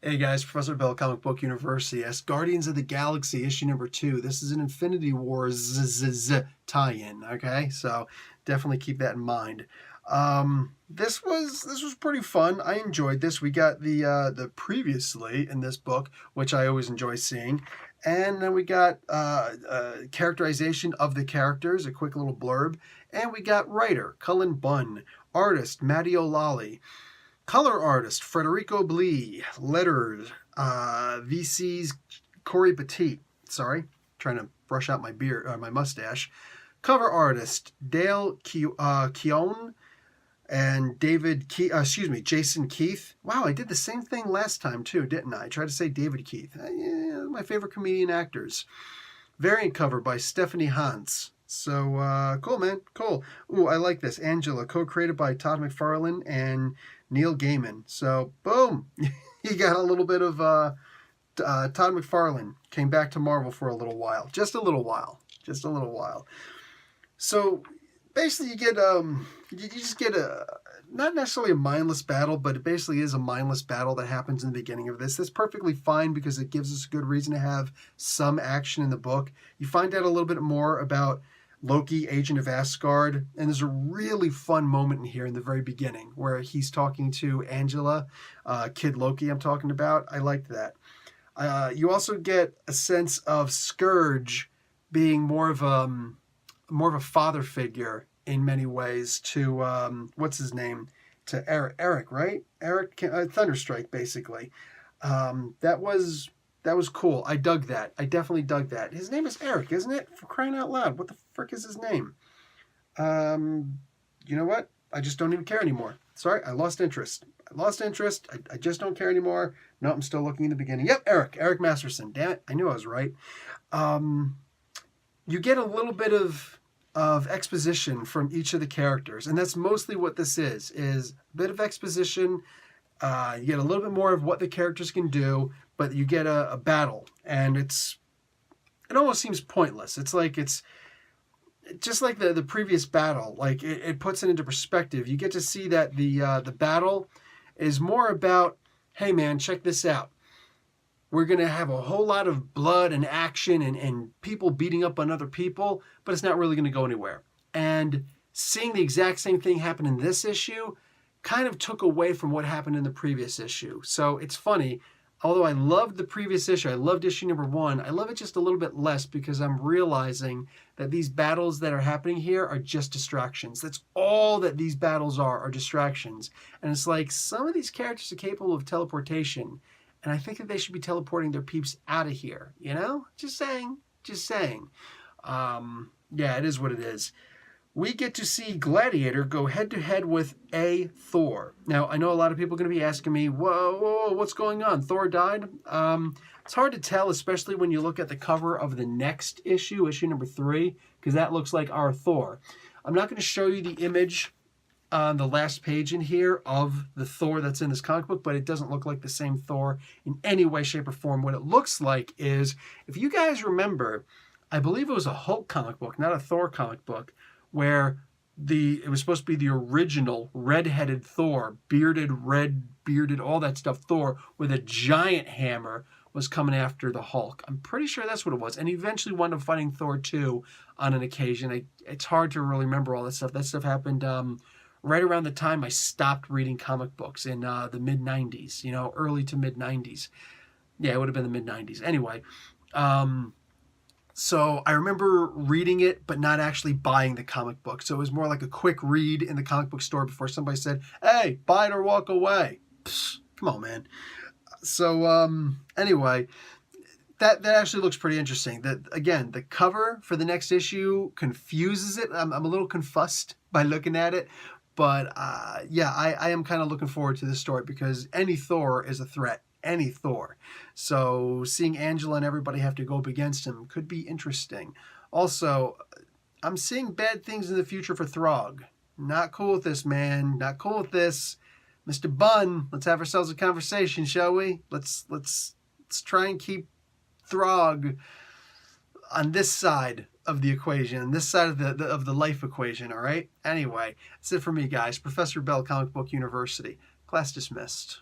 Hey guys, Professor Bell, Comic Book University. As Guardians of the Galaxy, issue number 2. This is an Infinity Wars tie-in. Okay, so definitely keep that in mind. This was pretty fun. I enjoyed this. We got the previously in this book, which I always enjoy seeing, and then we got characterization of the characters, a quick little blurb, and we got writer Cullen Bunn, artist Matty O'Lally. Color artist Federico Blee. Letters VC's Corey Petit. Sorry, trying to brush out my beard, my mustache. Cover artist Dale Keown and Jason Keith. Wow, I did the same thing last time too, didn't I? I tried to say David Keith. Yeah, my favorite comedian actors. Variant cover by Stephanie Hans. So cool, man, cool. Ooh, I like this. Angela, co-created by Todd McFarlane and Neil Gaiman. So boom, you got a little bit of Todd McFarlane came back to Marvel for a little while, just a little while. So basically, you just get a not necessarily a mindless battle, but it basically is a mindless battle that happens in the beginning of this. That's perfectly fine because it gives us a good reason to have some action in the book. You find out a little bit more about Loki, Agent of Asgard, and there's a really fun moment in here in the very beginning where he's talking to Angela, Kid Loki I'm talking about. I liked that. You also get a sense of Scourge being more of a father figure in many ways to what's his name, to Eric, right? Eric Thunderstrike, basically. That was cool. I dug that. I definitely dug that. His name is Eric, isn't it? For crying out loud, what the frick is his name? You know what? I just don't even care anymore. Sorry, I lost interest. I just don't care anymore. No, I'm still looking in the beginning. Yep, Eric Masterson. Damn it, I knew I was right. You get a little bit of exposition from each of the characters, and that's mostly what this is a bit of exposition. You get a little bit more of what the characters can do, but you get a battle, and it almost seems pointless. It's just like the previous battle. Like it puts it into perspective. You get to see that the battle is more about, hey man, check this out. We're going to have a whole lot of blood and action and people beating up on other people, but it's not really going to go anywhere. And seeing the exact same thing happen in this issue kind of took away from what happened in the previous issue. So it's funny. Although I loved the previous issue, I loved issue number 1, I love it just a little bit less because I'm realizing that these battles that are happening here are just distractions. That's all that these battles are distractions. And it's like some of these characters are capable of teleportation, and I think that they should be teleporting their peeps out of here, you know? Just saying. Yeah, it is what it is. We get to see Gladiator go head-to-head with a Thor. Now, I know a lot of people are going to be asking me, whoa, what's going on? Thor died? It's hard to tell, especially when you look at the cover of the next issue, issue number 3, because that looks like our Thor. I'm not going to show you the image on the last page in here of the Thor that's in this comic book, but it doesn't look like the same Thor in any way, shape, or form. What it looks like is, if you guys remember, I believe it was a Hulk comic book, not a Thor comic book, where it was supposed to be the original red-headed Thor, red bearded, all that stuff, Thor with a giant hammer was coming after the Hulk. I'm pretty sure that's what it was. And he eventually wound up fighting Thor 2 on an occasion. It's hard to really remember all that stuff. That stuff happened right around the time I stopped reading comic books in the mid-90s, early to mid-90s. Yeah, it would have been the mid-90s. Anyway, so I remember reading it, but not actually buying the comic book. So it was more like a quick read in the comic book store before somebody said, hey, buy it or walk away. Psst, come on, man. So anyway, that actually looks pretty interesting. That, again, the cover for the next issue confuses it. I'm a little confused by looking at it. But yeah, I am kind of looking forward to this story because any Thor is a threat. Any Thor. So seeing Angela and everybody have to go up against him could be interesting. Also, I'm seeing bad things in the future for Throg. Not cool with this, man. Not cool with this. Mr. Bunn, let's have ourselves a conversation, shall we? Let's try and keep Throg on this side of the equation, this side of the life equation, all right? Anyway, that's it for me, guys. Professor Bell, Comic Book University. Class dismissed.